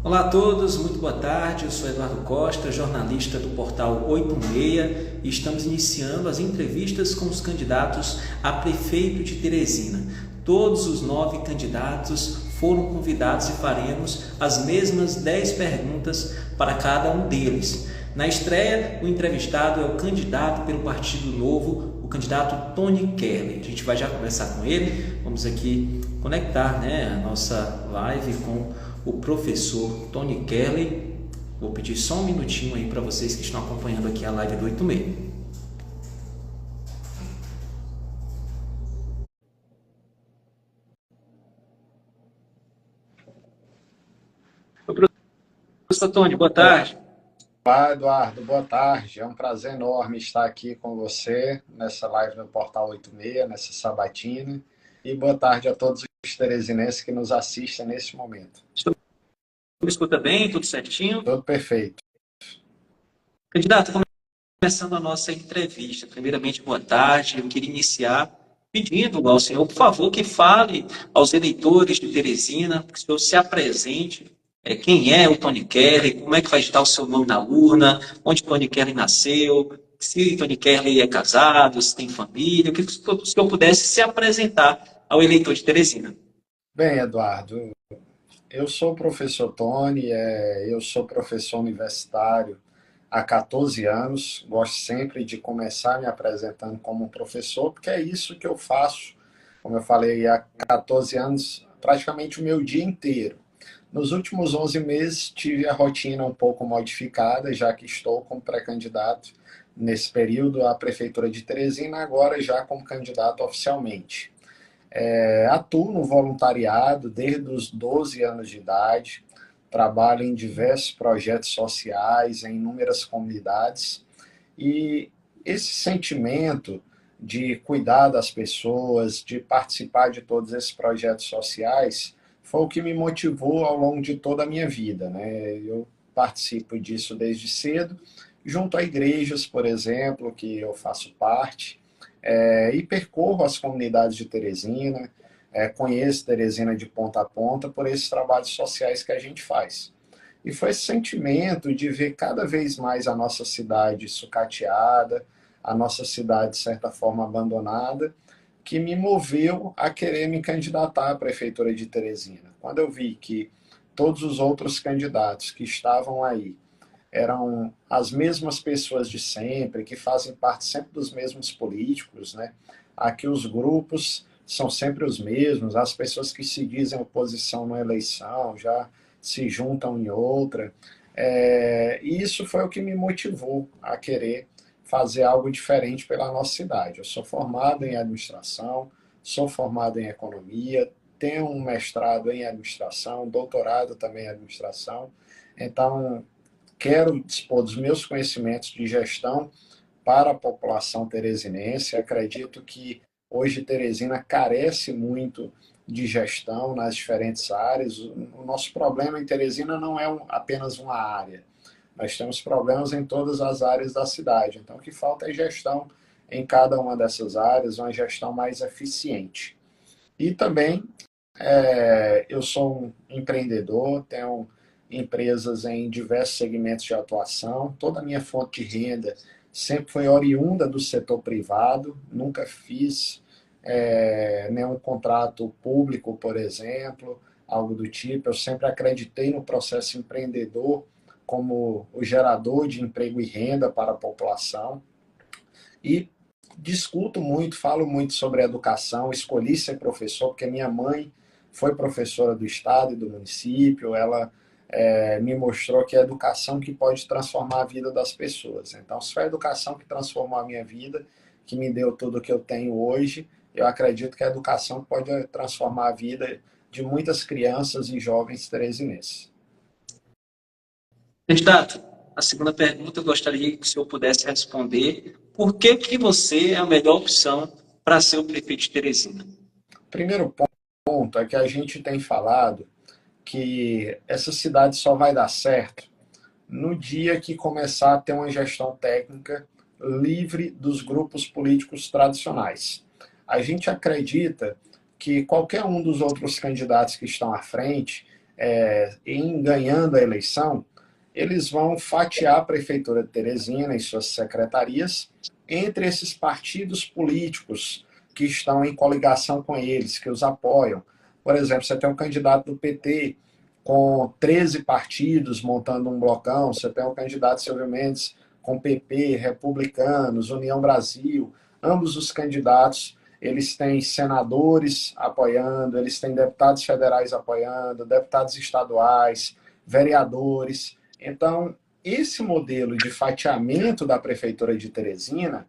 Olá a todos, muito boa tarde. Eu sou Eduardo Costa, jornalista do portal 86 e estamos iniciando as entrevistas com os candidatos a prefeito de Teresina. Todos os 9 candidatos foram convidados e faremos as mesmas 10 perguntas para cada um deles. Na estreia, o entrevistado é o candidato pelo Partido Novo, o candidato Tony Kerley. A gente vai já conversar com ele. Vamos aqui conectar, a nossa live com o professor Tony Kerley. Vou pedir só um minutinho aí para vocês que estão acompanhando aqui a live do 86. Professor Tony, boa tarde. Olá, Eduardo, boa tarde. É um prazer enorme estar aqui com você nessa live no Portal 86, nessa sabatina. E boa tarde a todos os teresinenses que nos assistem neste momento. Me escuta bem? Tudo certinho? Tudo perfeito. Candidato, começando a nossa entrevista. Primeiramente, boa tarde. Eu queria iniciar pedindo ao senhor, por favor, que fale aos eleitores de Teresina, que o senhor se apresente. Quem é o Tony Kerley? Como é que vai estar o seu nome na urna? Onde Tony Kerley nasceu? Se Tony Kerley é casado, se tem família? Eu queria que o senhor pudesse se apresentar ao eleitor de Teresina. Bem, Eduardo, eu sou o professor Tony, eu sou professor universitário há 14 anos. Gosto sempre de começar me apresentando como um professor, porque é isso que eu faço, como eu falei, há 14 anos, praticamente o meu dia inteiro. Nos últimos 11 meses, tive a rotina um pouco modificada, já que estou como pré-candidato nesse período à Prefeitura de Teresina, agora já como candidato oficialmente. Atuo no voluntariado desde os 12 anos de idade, trabalho em diversos projetos sociais, em inúmeras comunidades, e esse sentimento de cuidar das pessoas, de participar de todos esses projetos sociais, foi o que me motivou ao longo de toda a minha vida, Eu participo disso desde cedo, junto a igrejas, por exemplo, que eu faço parte, e percorro as comunidades de Teresina, conheço Teresina de ponta a ponta por esses trabalhos sociais que a gente faz. E foi esse sentimento de ver cada vez mais a nossa cidade sucateada, a nossa cidade, de certa forma, abandonada, que me moveu a querer me candidatar à Prefeitura de Teresina. Quando eu vi que todos os outros candidatos que estavam aí eram as mesmas pessoas de sempre, que fazem parte sempre dos mesmos políticos, Aqui os grupos são sempre os mesmos, as pessoas que se dizem oposição na eleição já se juntam em outra. E isso foi o que me motivou a querer fazer algo diferente pela nossa cidade. Eu sou formado em administração, sou formado em economia, tenho um mestrado em administração, doutorado também em administração, então quero dispor dos meus conhecimentos de gestão para a população teresinense. Acredito que hoje Teresina carece muito de gestão nas diferentes áreas. O nosso problema em Teresina não é apenas uma área. Nós temos problemas em todas as áreas da cidade. Então, o que falta é gestão em cada uma dessas áreas, uma gestão mais eficiente. E também, eu sou um empreendedor, tenho empresas em diversos segmentos de atuação. Toda a minha fonte de renda sempre foi oriunda do setor privado. Nunca fiz nenhum contrato público, por exemplo, algo do tipo. Eu sempre acreditei no processo empreendedor como o gerador de emprego e renda para a população. E discuto muito, falo muito sobre educação. Escolhi ser professor porque minha mãe foi professora do estado e do município. Ela me mostrou que é a educação que pode transformar a vida das pessoas. Então, se foi a educação que transformou a minha vida, que me deu tudo o que eu tenho hoje, eu acredito que a educação pode transformar a vida de muitas crianças e jovens teresinenses. Candidato, a segunda pergunta eu gostaria que o senhor pudesse responder. Por que você é a melhor opção para ser o prefeito de Teresina? Primeiro ponto é que a gente tem falado que essa cidade só vai dar certo no dia que começar a ter uma gestão técnica livre dos grupos políticos tradicionais. A gente acredita que qualquer um dos outros candidatos que estão à frente, em ganhando a eleição, eles vão fatiar a Prefeitura de Teresina e suas secretarias entre esses partidos políticos que estão em coligação com eles, que os apoiam. Por exemplo, você tem um candidato do PT com 13 partidos montando um blocão, você tem um candidato Silvio Mendes com PP, Republicanos, União Brasil, ambos os candidatos, eles têm senadores apoiando, eles têm deputados federais apoiando, deputados estaduais, vereadores. Então, esse modelo de fatiamento da Prefeitura de Teresina,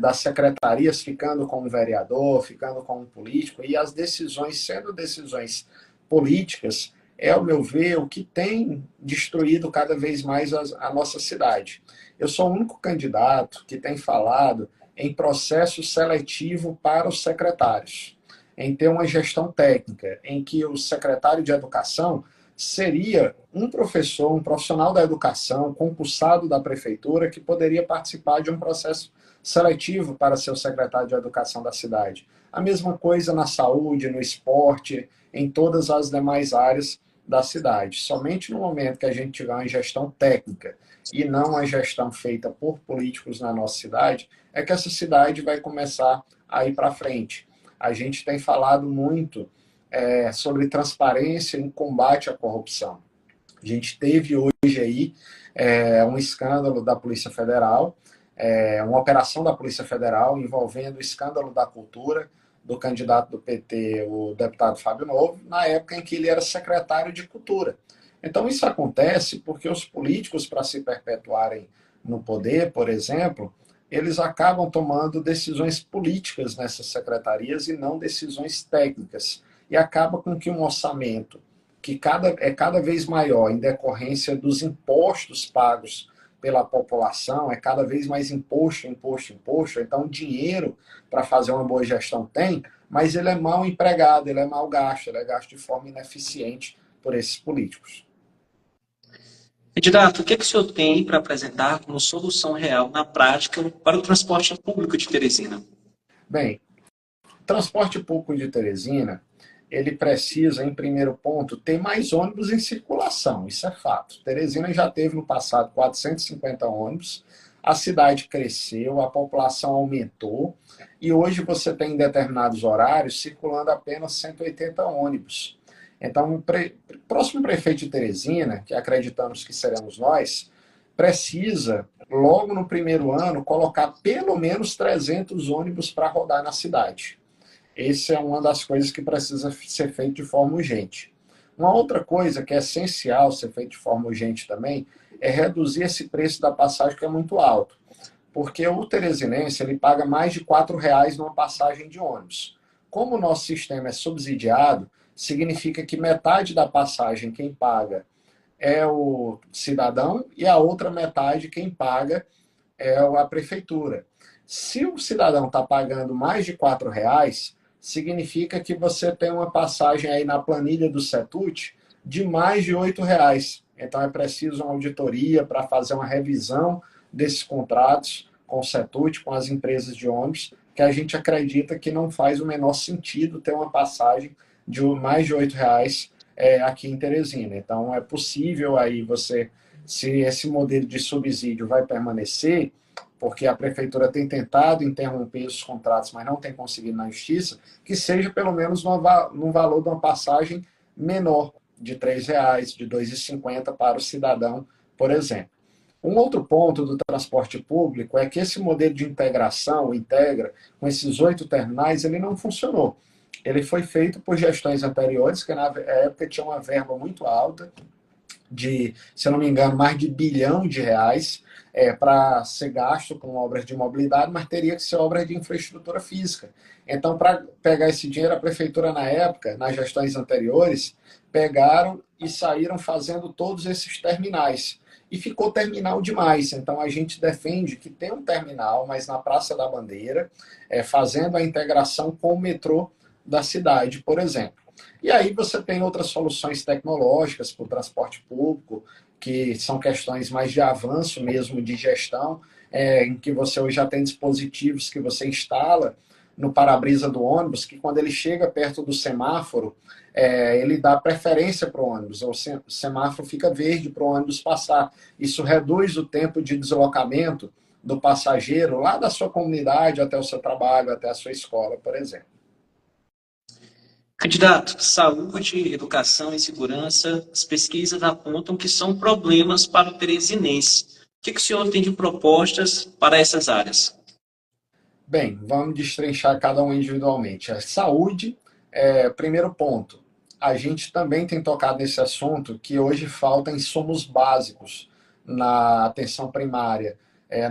das secretarias ficando com um vereador, ficando com um político, e as decisões sendo decisões políticas, ao meu ver, o que tem destruído cada vez mais a nossa cidade. Eu sou o único candidato que tem falado em processo seletivo para os secretários, em ter uma gestão técnica, em que o secretário de Educação seria um professor, um profissional da educação, concursado da prefeitura, que poderia participar de um processo seletivo para ser o secretário de Educação da cidade. A mesma coisa na saúde, no esporte, em todas as demais áreas da cidade. Somente no momento que a gente tiver uma gestão técnica e não uma gestão feita por políticos na nossa cidade, é que essa cidade vai começar a ir para frente. A gente tem falado muito sobre transparência em combate à corrupção. A gente teve hoje aí um escândalo da Polícia Federal, uma operação da Polícia Federal envolvendo o escândalo da cultura do candidato do PT, o deputado Fábio Novo, na época em que ele era secretário de Cultura. Então isso acontece porque os políticos, para se perpetuarem no poder, por exemplo, eles acabam tomando decisões políticas nessas secretarias e não decisões técnicas. E acaba com que um orçamento que é cada vez maior em decorrência dos impostos pagos pela população, é cada vez mais imposto, então dinheiro para fazer uma boa gestão tem, mas ele é mal empregado, ele é mal gasto, ele é gasto de forma ineficiente por esses políticos. Candidato, o que o senhor tem para apresentar como solução real na prática para o transporte público de Teresina? Bem, o transporte público de Teresina, ele precisa, em primeiro ponto, ter mais ônibus em circulação, isso é fato. Teresina já teve no passado 450 ônibus, a cidade cresceu, a população aumentou, e hoje você tem em determinados horários circulando apenas 180 ônibus. Então, o próximo prefeito de Teresina, que acreditamos que seremos nós, precisa, logo no primeiro ano, colocar pelo menos 300 ônibus para rodar na cidade. Essa é uma das coisas que precisa ser feita de forma urgente. Uma outra coisa que é essencial ser feita de forma urgente também é reduzir esse preço da passagem, que é muito alto. Porque o teresinense ele paga mais de R$ 4 numa passagem de ônibus. Como o nosso sistema é subsidiado, significa que metade da passagem quem paga é o cidadão e a outra metade quem paga é a prefeitura. Se o cidadão está pagando mais de R$ 4, significa que você tem uma passagem aí na planilha do CETUT de mais de R$ 8. Então é preciso uma auditoria para fazer uma revisão desses contratos com o CETUT, com as empresas de ônibus, que a gente acredita que não faz o menor sentido ter uma passagem de mais de R$ 8 aqui em Teresina. Então é possível aí você, se esse modelo de subsídio vai permanecer, porque a prefeitura tem tentado interromper os contratos, mas não tem conseguido na justiça, que seja pelo menos no valor de uma passagem menor, de R$ 3, de R$ 2,50 para o cidadão, por exemplo. Um outro ponto do transporte público é que esse modelo de integração, integra, com esses 8 terminais, ele não funcionou. Ele foi feito por gestões anteriores, que na época tinha uma verba muito alta, de, se eu não me engano, mais de R$ 1 bilhão para ser gasto com obras de mobilidade, mas teria que ser obras de infraestrutura física. Então, para pegar esse dinheiro, a prefeitura, na época, nas gestões anteriores, pegaram e saíram fazendo todos esses terminais. E ficou terminal demais. Então, a gente defende que tem um terminal, mas na Praça da Bandeira, fazendo a integração com o metrô da cidade, por exemplo. E aí você tem outras soluções tecnológicas para o transporte público, que são questões mais de avanço mesmo de gestão, em que você hoje já tem dispositivos que você instala no para-brisa do ônibus, que quando ele chega perto do semáforo, ele dá preferência para o ônibus, o semáforo fica verde para o ônibus passar. Isso reduz o tempo de deslocamento do passageiro lá da sua comunidade até o seu trabalho, até a sua escola, por exemplo. Candidato, saúde, educação e segurança, as pesquisas apontam que são problemas para o teresinense. O que o senhor tem de propostas para essas áreas? Bem, vamos destrinchar cada um individualmente. A saúde, primeiro ponto. A gente também tem tocado nesse assunto que hoje falta insumos básicos na atenção primária,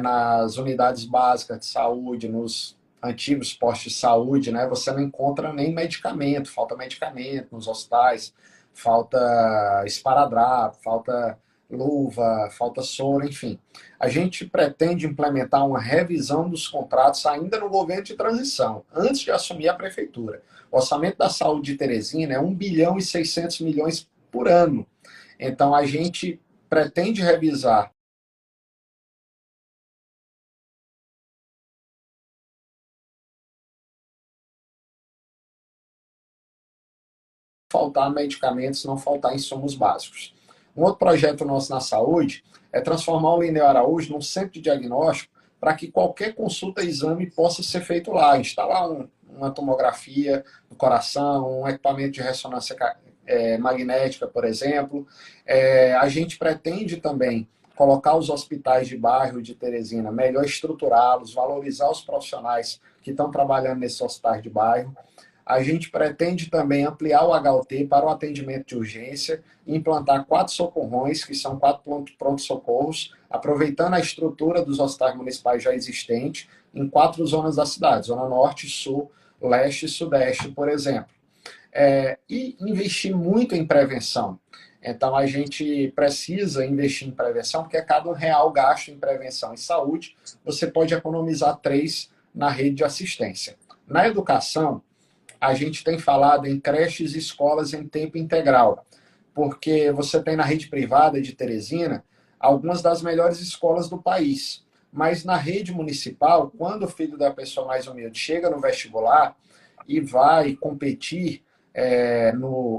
nas unidades básicas de saúde, nos antigos postos de saúde, né? Você não encontra nem medicamento, falta medicamento nos hospitais, falta esparadrapo, falta luva, falta soro, enfim. A gente pretende implementar uma revisão dos contratos ainda no governo de transição, antes de assumir a prefeitura. O orçamento da saúde de Teresina é 1 bilhão e 600 milhões por ano. Então, a gente pretende revisar faltar medicamentos, não faltar insumos básicos. Um outro projeto nosso na saúde é transformar o Lineu Araújo num centro de diagnóstico para que qualquer consulta e exame possa ser feito lá. Instalar uma tomografia do coração, um equipamento de ressonância magnética, por exemplo. A gente pretende também colocar os hospitais de bairro de Teresina, melhor estruturá-los, valorizar os profissionais que estão trabalhando nesses hospitais de bairro. A gente pretende também ampliar o HUT para o atendimento de urgência e implantar 4 socorrões, que são 4 pronto-socorros, aproveitando a estrutura dos hospitais municipais já existentes em 4 zonas da cidade, Zona Norte, Sul, Leste e Sudeste, por exemplo. E investir muito em prevenção. Então, a gente precisa investir em prevenção, porque a cada R$1 gasto em prevenção e saúde, você pode economizar 3 na rede de assistência. Na educação, a gente tem falado em creches e escolas em tempo integral, porque você tem na rede privada de Teresina algumas das melhores escolas do país. Mas na rede municipal, quando o filho da pessoa mais humilde chega no vestibular e vai competir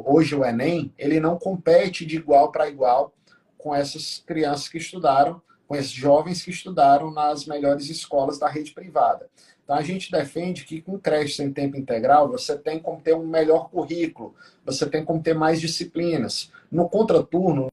hoje o Enem, ele não compete de igual para igual com essas crianças que estudaram, com esses jovens que estudaram nas melhores escolas da rede privada. Então, a gente defende que com creche em tempo integral, você tem como ter um melhor currículo, você tem como ter mais disciplinas. No contraturno,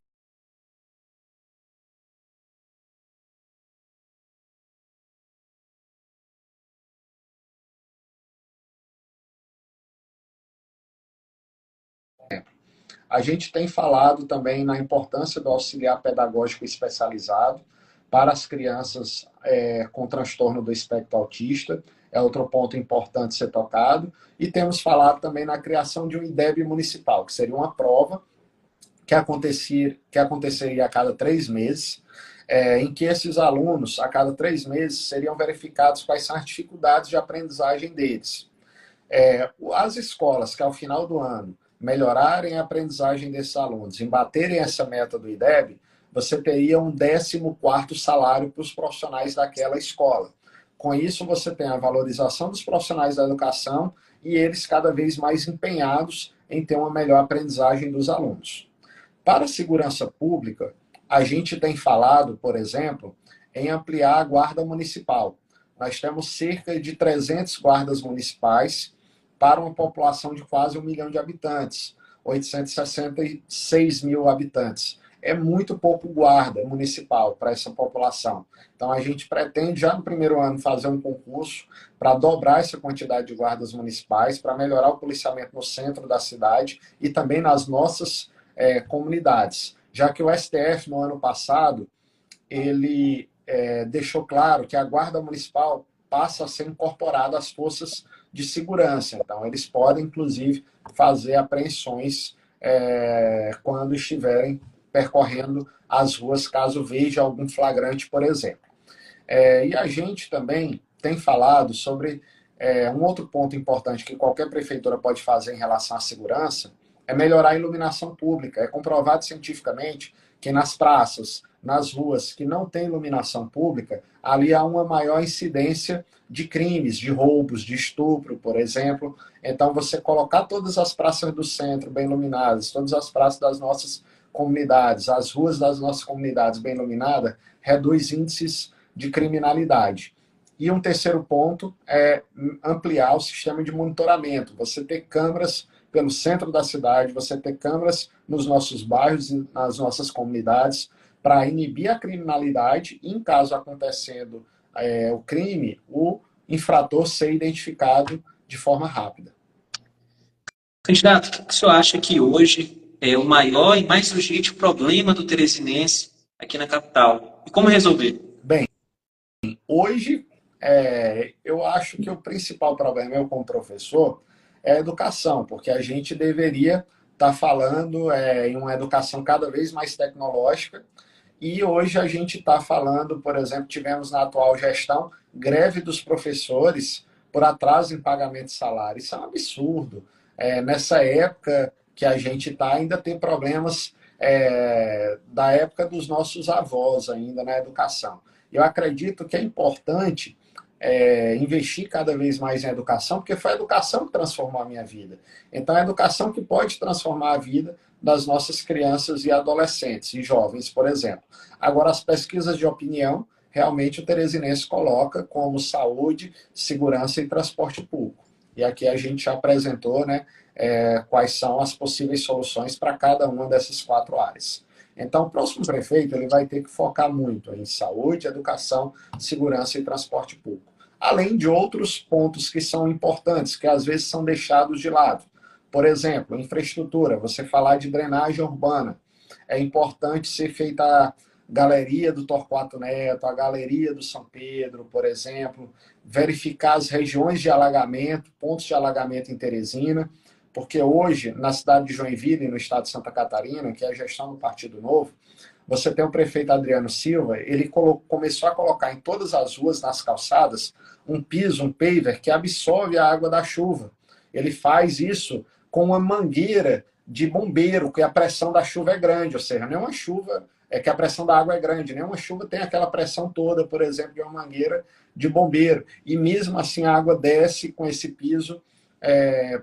a gente tem falado também na importância do auxiliar pedagógico especializado para as crianças com transtorno do espectro autista. É outro ponto importante ser tocado. E temos falado também na criação de um IDEB municipal, que seria uma prova que aconteceria a cada 3 meses, em que esses alunos, a cada 3 meses, seriam verificados quais são as dificuldades de aprendizagem deles. As escolas que, ao final do ano, melhorarem a aprendizagem desses alunos, em baterem essa meta do IDEB, você teria um 14º salário para os profissionais daquela escola. Com isso, você tem a valorização dos profissionais da educação e eles cada vez mais empenhados em ter uma melhor aprendizagem dos alunos. Para a segurança pública, a gente tem falado, por exemplo, em ampliar a guarda municipal. Nós temos cerca de 300 guardas municipais para uma população de quase 1 milhão de habitantes, 866 mil habitantes. É muito pouco guarda municipal para essa população. Então, a gente pretende, já no primeiro ano, fazer um concurso para dobrar essa quantidade de guardas municipais, para melhorar o policiamento no centro da cidade e também nas nossas comunidades. Já que o STF, no ano passado, ele deixou claro que a guarda municipal passa a ser incorporada às forças de segurança. Então, eles podem, inclusive, fazer apreensões quando estiverem percorrendo as ruas, caso veja algum flagrante, por exemplo. E a gente também tem falado sobre Um outro ponto importante que qualquer prefeitura pode fazer em relação à segurança é melhorar a iluminação pública. É comprovado cientificamente que nas praças, nas ruas que não tem iluminação pública, ali há uma maior incidência de crimes, de roubos, de estupro, por exemplo. Então, você colocar todas as praças do centro bem iluminadas, todas as praças das nossas comunidades, as ruas das nossas comunidades bem iluminadas, reduz índices de criminalidade. E um terceiro ponto é ampliar o sistema de monitoramento. Você ter câmeras pelo centro da cidade, você ter câmeras nos nossos bairros e nas nossas comunidades para inibir a criminalidade e, em caso acontecendo o crime, o infrator ser identificado de forma rápida. Candidato, o que o senhor acha que hoje é o maior e mais urgente problema do teresinense aqui na capital? E como resolver? Bem, hoje eu acho que o principal problema, eu como professor, é a educação, porque a gente deveria estar falando em uma educação cada vez mais tecnológica, e hoje a gente está falando, por exemplo, tivemos na atual gestão greve dos professores por atraso em pagamento de salário. Isso é um absurdo. Nessa época que a gente está, ainda tem problemas da época dos nossos avós ainda na educação. Eu acredito que é importante investir cada vez mais em educação, porque foi a educação que transformou a minha vida. Então, é a educação que pode transformar a vida das nossas crianças e adolescentes e jovens, por exemplo. Agora, as pesquisas de opinião, realmente o teresinense coloca como saúde, segurança e transporte público. E aqui a gente já apresentou, né, quais são as possíveis soluções para cada uma dessas 4 áreas. Então, o próximo prefeito ele vai ter que focar muito em saúde, educação, segurança e transporte público. Além de outros pontos que são importantes, que às vezes são deixados de lado. Por exemplo, infraestrutura, você falar de drenagem urbana. É importante ser feita a galeria do Torquato Neto, a galeria do São Pedro, por exemplo, verificar as regiões de alagamento, pontos de alagamento em Teresina, porque hoje, na cidade de Joinville, no estado de Santa Catarina, que é a gestão do Partido Novo, você tem o prefeito Adriano Silva, ele começou a colocar em todas as ruas, nas calçadas, um piso, um paver, que absorve a água da chuva. Ele faz isso com uma mangueira de bombeiro, que a pressão da chuva é grande, ou seja, não é uma chuva, é que a pressão da água é grande, nenhuma chuva tem aquela pressão toda, por exemplo, de uma mangueira de bombeiro. E mesmo assim a água desce com esse piso,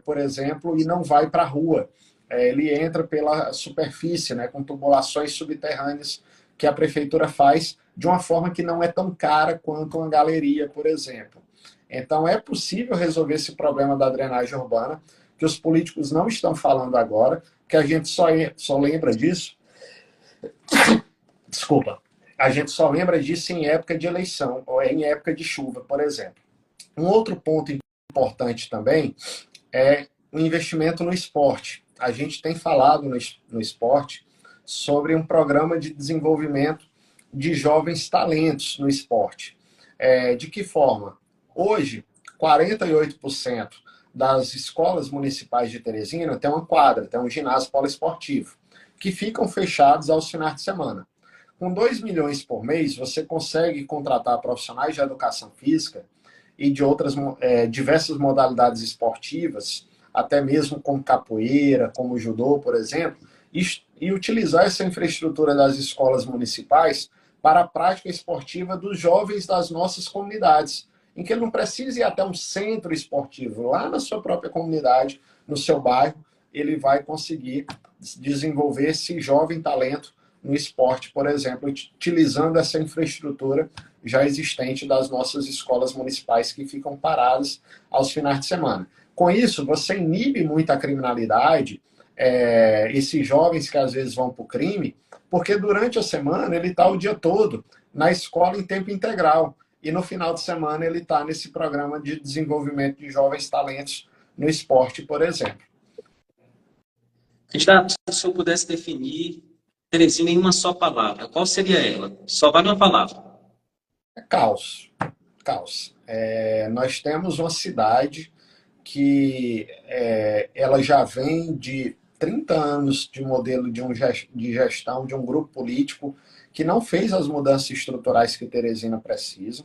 por exemplo, e não vai para a rua. Ele entra pela superfície, né, com tubulações subterrâneas que a prefeitura faz de uma forma que não é tão cara quanto uma galeria, por exemplo. Então, é possível resolver esse problema da drenagem urbana, que os políticos não estão falando agora, que a gente só lembra disso. Desculpa. A gente só lembra disso em época de eleição, ou em época de chuva, por exemplo. Um outro ponto importante também é o investimento no esporte. A gente tem falado no esporte sobre um programa de desenvolvimento de jovens talentos no esporte. De que forma? Hoje, 48% das escolas municipais de Teresina tem uma quadra, tem um ginásio poliesportivo, que ficam fechados aos finais de semana. Com 2 milhões por mês, você consegue contratar profissionais de educação física e de outras diversas modalidades esportivas, até mesmo como capoeira, como judô, por exemplo, e utilizar essa infraestrutura das escolas municipais para a prática esportiva dos jovens das nossas comunidades, em que ele não precisa ir até um centro esportivo, lá na sua própria comunidade, no seu bairro, ele vai conseguir desenvolver esse jovem talento no esporte, por exemplo, utilizando essa infraestrutura já existente das nossas escolas municipais que ficam paradas aos finais de semana. Com isso, você inibe muito a criminalidade, esses jovens que às vezes vão para o crime, porque durante a semana ele está o dia todo na escola em tempo integral. E no final de semana ele está nesse programa de desenvolvimento de jovens talentos no esporte, por exemplo. Candidato, se o senhor pudesse definir Teresina em uma só palavra, qual seria ela? Só vale uma palavra. Caos. Caos. Nós temos uma cidade que ela já vem de 30 anos de modelo de gestão de um grupo político que não fez as mudanças estruturais que Teresina precisa.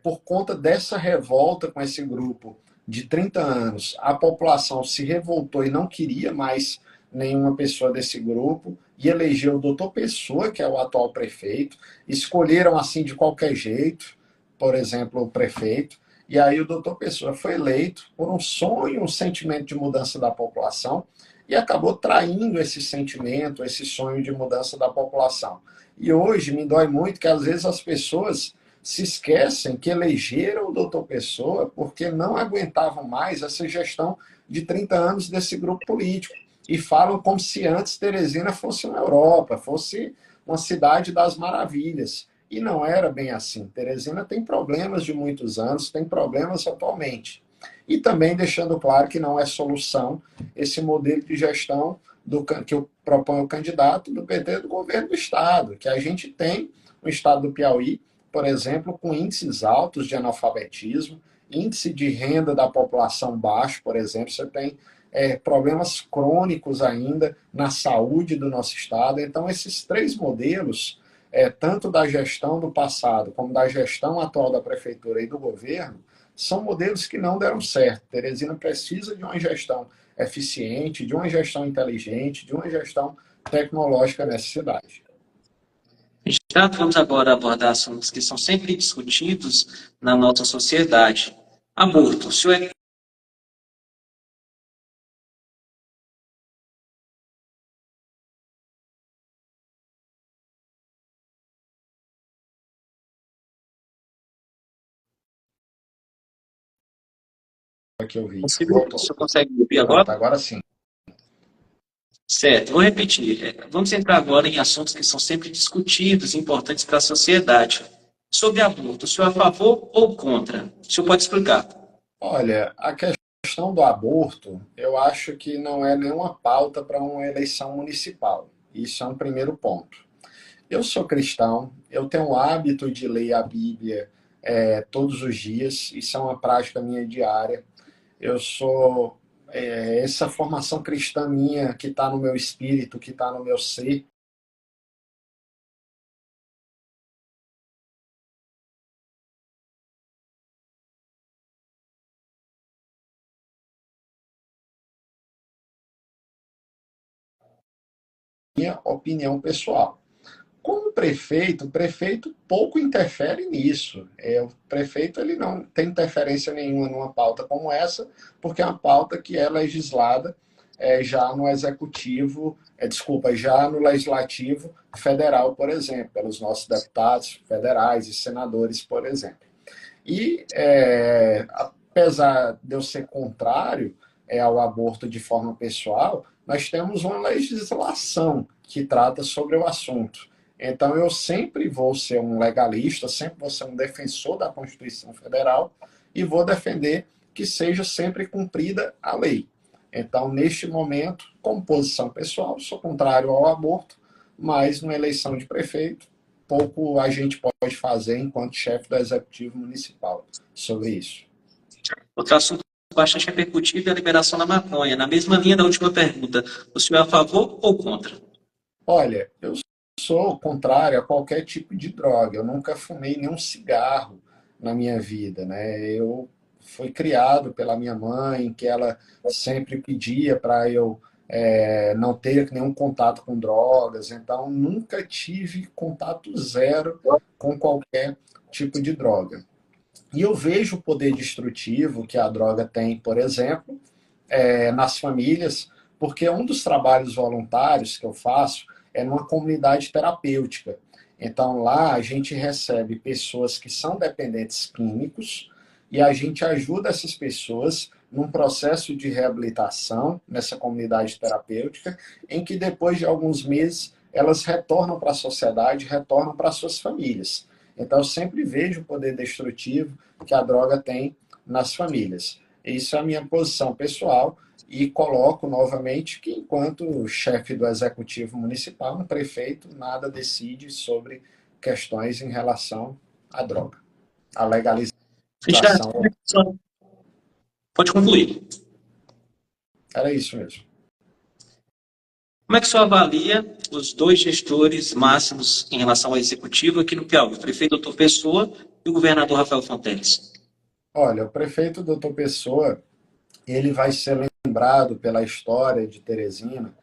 por conta dessa revolta com esse grupo de 30 anos, a população se revoltou e não queria mais nenhuma pessoa desse grupo e elegeu o doutor Pessoa, que é o atual prefeito. Escolheram assim de qualquer jeito, por exemplo, o prefeito. E aí o doutor Pessoa foi eleito por um sonho, um sentimento de mudança da população e acabou traindo esse sentimento, esse sonho de mudança da população. E hoje me dói muito que às vezes as pessoas se esquecem que elegeram o doutor Pessoa porque não aguentavam mais essa gestão de 30 anos desse grupo político. E falam como se antes Teresina fosse uma Europa, fosse uma cidade das maravilhas. E não era bem assim. Teresina tem problemas de muitos anos, tem problemas atualmente. E também deixando claro que não é solução esse modelo de gestão que propõe o candidato do PT do governo do Estado, que a gente tem no Estado do Piauí, por exemplo, com índices altos de analfabetismo, índice de renda da população baixo, por exemplo, você tem problemas crônicos ainda na saúde do nosso Estado. Então, esses três modelos, tanto da gestão do passado como da gestão atual da Prefeitura e do governo, são modelos que não deram certo. Teresina precisa de uma gestão eficiente, de uma gestão inteligente, de uma gestão tecnológica nessa cidade. Vamos agora abordar assuntos que são sempre discutidos na nossa sociedade. Aborto. O senhor é Aqui eu vi. o senhor consegue me ouvir Pronto, agora? agora sim. Certo, vou repetir. Vamos entrar agora em assuntos que são sempre discutidos e importantes para a sociedade. Sobre aborto, o senhor é a favor ou contra? O senhor pode explicar. Olha, a questão do aborto, eu acho que não é nenhuma pauta para uma eleição municipal. Isso é um primeiro ponto. Eu sou cristão, eu tenho o hábito de ler a Bíblia todos os dias, isso é uma prática minha diária. Eu sou essa formação cristã minha que está no meu espírito, que está no meu ser. Minha opinião pessoal. Como prefeito, o prefeito pouco interfere nisso. O prefeito ele não tem interferência nenhuma numa pauta como essa, porque é uma pauta que é legislada já no executivo, já no legislativo federal, por exemplo, pelos nossos deputados federais e senadores, por exemplo. E apesar de eu ser contrário ao aborto de forma pessoal, nós temos uma legislação que trata sobre o assunto. Então, eu sempre vou ser um legalista, sempre vou ser um defensor da Constituição Federal e vou defender que seja sempre cumprida a lei. Então, neste momento, como posição pessoal, sou contrário ao aborto, mas numa eleição de prefeito, pouco a gente pode fazer enquanto chefe do Executivo Municipal sobre isso. Outro assunto bastante repercutido é a liberação da maconha. Na mesma linha da última pergunta, o senhor é a favor ou contra? Olha, eu sou contrário a qualquer tipo de droga. Eu nunca fumei nenhum cigarro na minha vida, né? Eu fui criado pela minha mãe, que ela sempre pedia para eu não ter nenhum contato com drogas. Então, nunca tive contato zero com qualquer tipo de droga. E eu vejo o poder destrutivo que a droga tem, por exemplo, nas famílias, porque um dos trabalhos voluntários que eu faço é numa comunidade terapêutica. Então, lá a gente recebe pessoas que são dependentes químicos e a gente ajuda essas pessoas num processo de reabilitação nessa comunidade terapêutica, em que depois de alguns meses elas retornam para a sociedade, retornam para suas famílias. Então, eu sempre vejo o poder destrutivo que a droga tem nas famílias. Isso é a minha posição pessoal e coloco novamente que, enquanto chefe do Executivo Municipal, um prefeito nada decide sobre questões em relação à droga, à legalização. Pode concluir. Era isso mesmo. Como é que o senhor avalia os dois gestores máximos em relação ao executivo aqui no Piauí? O prefeito doutor Pessoa e o governador Rafael Fonteles? Olha, o prefeito Doutor Pessoa, ele vai ser lembrado pela história de Teresina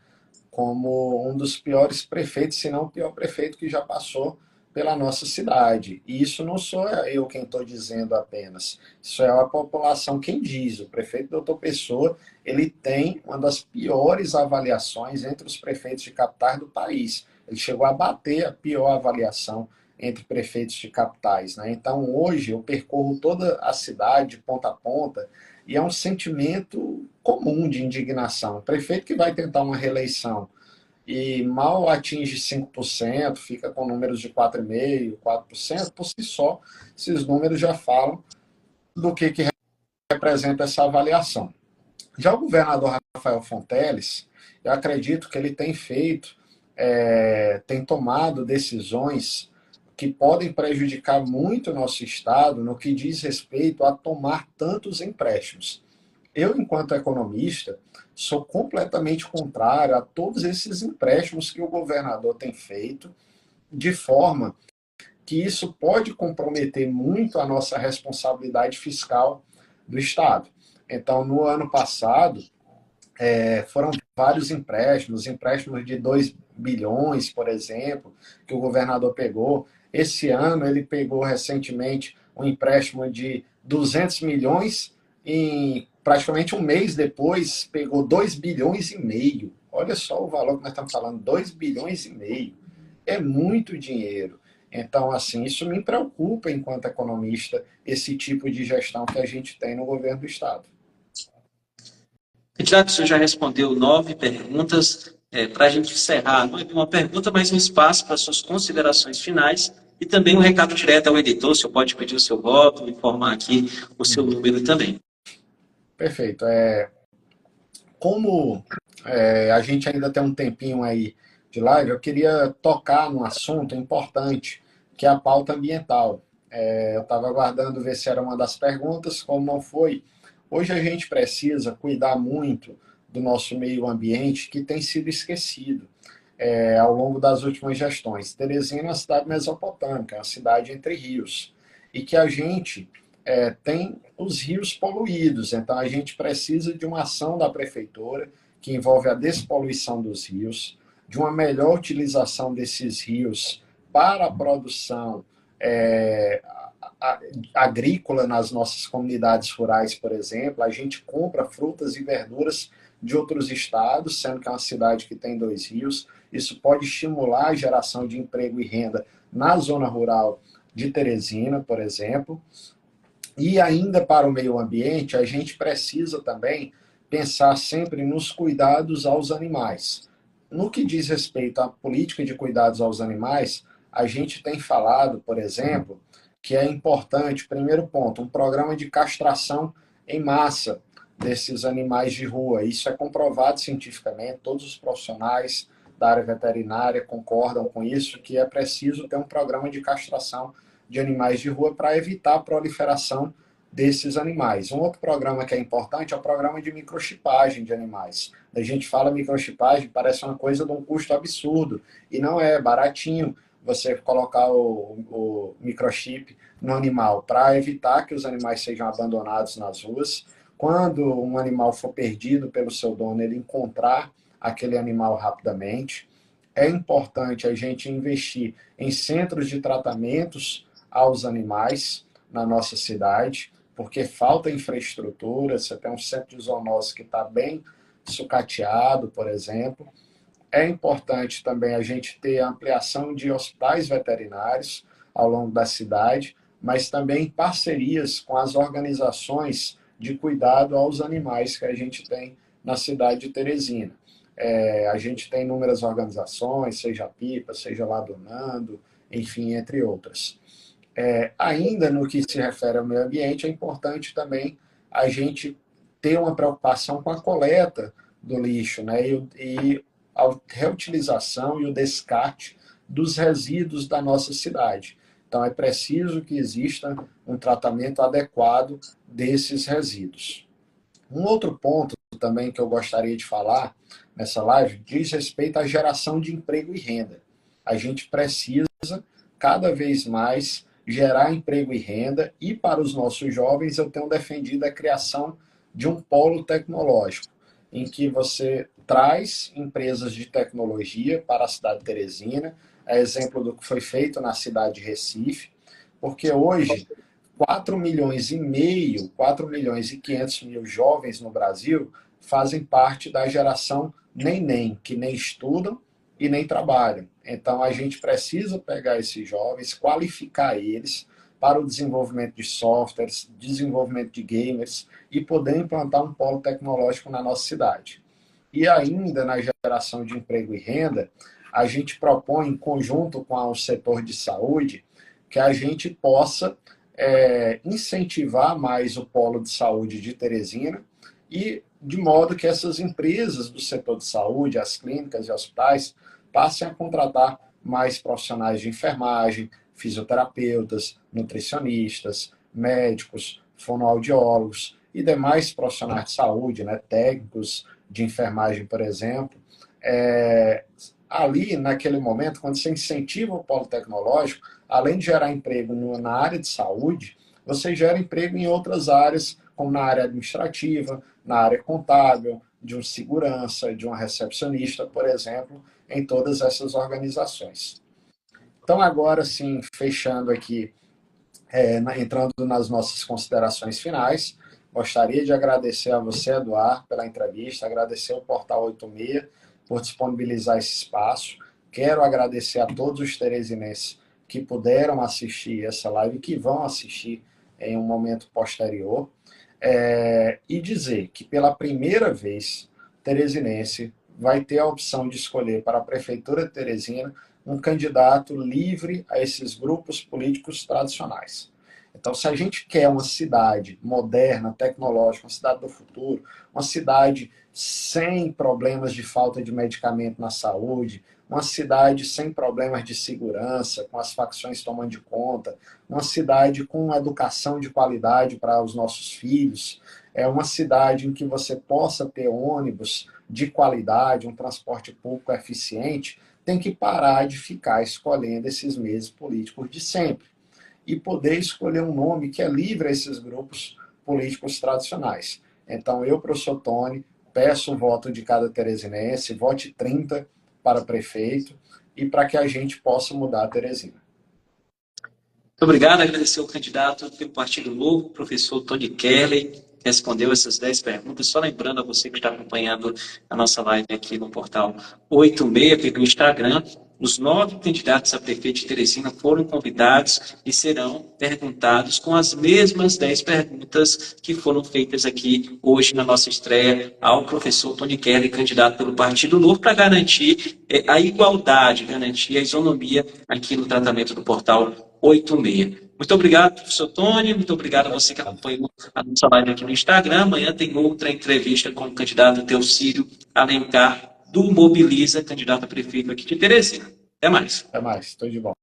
como um dos piores prefeitos, se não o pior prefeito que já passou pela nossa cidade. E isso não sou eu quem estou dizendo apenas, isso é a população quem diz. O prefeito Doutor Pessoa, ele tem uma das piores avaliações entre os prefeitos de capitais do país. Ele chegou a bater a pior avaliação entre prefeitos de capitais, né? Então, hoje, eu percorro toda a cidade, de ponta a ponta, e é um sentimento comum de indignação. O prefeito que vai tentar uma reeleição e mal atinge 5%, fica com números de 4,5%, 4%, por si só, esses números já falam do que representa essa avaliação. Já o governador Rafael Fonteles, eu acredito que ele tem tem tomado decisões que podem prejudicar muito o nosso Estado no que diz respeito a tomar tantos empréstimos. Eu, enquanto economista, sou completamente contrário a todos esses empréstimos que o governador tem feito, de forma que isso pode comprometer muito a nossa responsabilidade fiscal do Estado. Então, no ano passado, foram vários empréstimos de 2 bilhões, por exemplo, que o governador pegou. Esse ano, ele pegou recentemente um empréstimo de 200 milhões em praticamente um mês depois, pegou 2 bilhões e meio. Olha só o valor que nós estamos falando, 2 bilhões e meio. É muito dinheiro. Então, assim, isso me preocupa enquanto economista, esse tipo de gestão que a gente tem no governo do Estado. Candidato, o senhor já respondeu 9 perguntas. Para a gente encerrar, não é uma pergunta, mas um espaço para suas considerações finais e também um recado direto ao editor. O senhor pode pedir o seu voto, informar aqui o seu número também. Perfeito. Como a gente ainda tem um tempinho aí de live, eu queria tocar num assunto importante, que é a pauta ambiental. Eu estava aguardando ver se era uma das perguntas, como não foi. Hoje a gente precisa cuidar muito do nosso meio ambiente, que tem sido esquecido ao longo das últimas gestões. Teresina é uma cidade mesopotâmica, é uma cidade entre rios, e que a gente tem os rios poluídos, então a gente precisa de uma ação da prefeitura que envolve a despoluição dos rios, de uma melhor utilização desses rios para a produção agrícola nas nossas comunidades rurais, por exemplo. A gente compra frutas e verduras de outros estados, sendo que é uma cidade que tem 2 rios. Isso pode estimular a geração de emprego e renda na zona rural de Teresina, por exemplo. E ainda para o meio ambiente, a gente precisa também pensar sempre nos cuidados aos animais. No que diz respeito à política de cuidados aos animais, a gente tem falado, por exemplo, que é importante, primeiro ponto, um programa de castração em massa desses animais de rua. Isso é comprovado cientificamente, todos os profissionais da área veterinária concordam com isso, que é preciso ter um programa de castração de animais de rua para evitar a proliferação desses animais. Um outro programa que é importante é o programa de microchipagem de animais. A gente fala microchipagem, parece uma coisa de um custo absurdo, e não é baratinho você colocar o microchip no animal para evitar que os animais sejam abandonados nas ruas. Quando um animal for perdido pelo seu dono, ele encontrar aquele animal rapidamente. É importante a gente investir em centros de tratamentos aos animais na nossa cidade, porque falta infraestrutura. Você tem um centro de zoonose que está bem sucateado, por exemplo. É importante também a gente ter a ampliação de hospitais veterinários ao longo da cidade, mas também parcerias com as organizações de cuidado aos animais que a gente tem na cidade de Teresina. A gente tem inúmeras organizações, seja a Pipa, seja lá do Nando, enfim, entre outras. Ainda no que se refere ao meio ambiente, é importante também a gente ter uma preocupação com a coleta do lixo, né? E a reutilização e o descarte dos resíduos da nossa cidade. Então, é preciso que exista um tratamento adequado desses resíduos. Um outro ponto também que eu gostaria de falar nessa live diz respeito à geração de emprego e renda. A gente precisa cada vez mais gerar emprego e renda, e para os nossos jovens eu tenho defendido a criação de um polo tecnológico, em que você traz empresas de tecnologia para a cidade de Teresina, é exemplo do que foi feito na cidade de Recife, porque hoje 4,5 milhões, 4,5 milhões jovens no Brasil fazem parte da geração nem, que nem estudam e nem trabalham. Então, a gente precisa pegar esses jovens, qualificar eles para o desenvolvimento de softwares, desenvolvimento de gamers e poder implantar um polo tecnológico na nossa cidade. E ainda na geração de emprego e renda, a gente propõe, em conjunto com o setor de saúde, que a gente possa incentivar mais o polo de saúde de Teresina e de modo que essas empresas do setor de saúde, as clínicas e hospitais, passem a contratar mais profissionais de enfermagem, fisioterapeutas, nutricionistas, médicos, fonoaudiólogos e demais profissionais de saúde, né, técnicos de enfermagem, por exemplo. Ali, naquele momento, quando você incentiva o polo tecnológico, além de gerar emprego na área de saúde, você gera emprego em outras áreas, como na área administrativa, na área contábil, de um segurança, de uma recepcionista, por exemplo, em todas essas organizações. Então, agora sim, fechando aqui, entrando nas nossas considerações finais, gostaria de agradecer a você, Eduardo, pela entrevista, agradecer ao Portal 86 por disponibilizar esse espaço. Quero agradecer a todos os teresinenses que puderam assistir essa live, que vão assistir em um momento posterior, e dizer que pela primeira vez, teresinense vai ter a opção de escolher para a Prefeitura de Teresina um candidato livre a esses grupos políticos tradicionais. Então, se a gente quer uma cidade moderna, tecnológica, uma cidade do futuro, uma cidade sem problemas de falta de medicamento na saúde, uma cidade sem problemas de segurança, com as facções tomando de conta, uma cidade com educação de qualidade para os nossos filhos, uma cidade em que você possa ter ônibus de qualidade, um transporte público eficiente, tem que parar de ficar escolhendo esses mesmos políticos de sempre e poder escolher um nome que é livre a esses grupos políticos tradicionais. Então, eu, professor Tony, peço o voto de cada teresinense, vote 30 para prefeito e para que a gente possa mudar a Teresina. Muito obrigado, agradecer ao candidato pelo Partido Novo, professor Tony Kelly, que respondeu essas 10 perguntas. Só lembrando a você que está acompanhando a nossa live aqui no portal 86 pelo Instagram, os 9 candidatos a prefeito de Teresina foram convidados e serão perguntados com as mesmas 10 perguntas que foram feitas aqui hoje na nossa estreia ao professor Tony Kelly, candidato pelo Partido Novo, para garantir a igualdade, garantir a isonomia aqui no tratamento do portal 86. Muito obrigado, professor Tony, muito obrigado a você que acompanhou a nossa live aqui no Instagram. Amanhã tem outra entrevista com o candidato Teocílio Alencar, do Mobiliza, candidato a prefeito aqui de Teresina. Até mais. Até mais, estou de volta.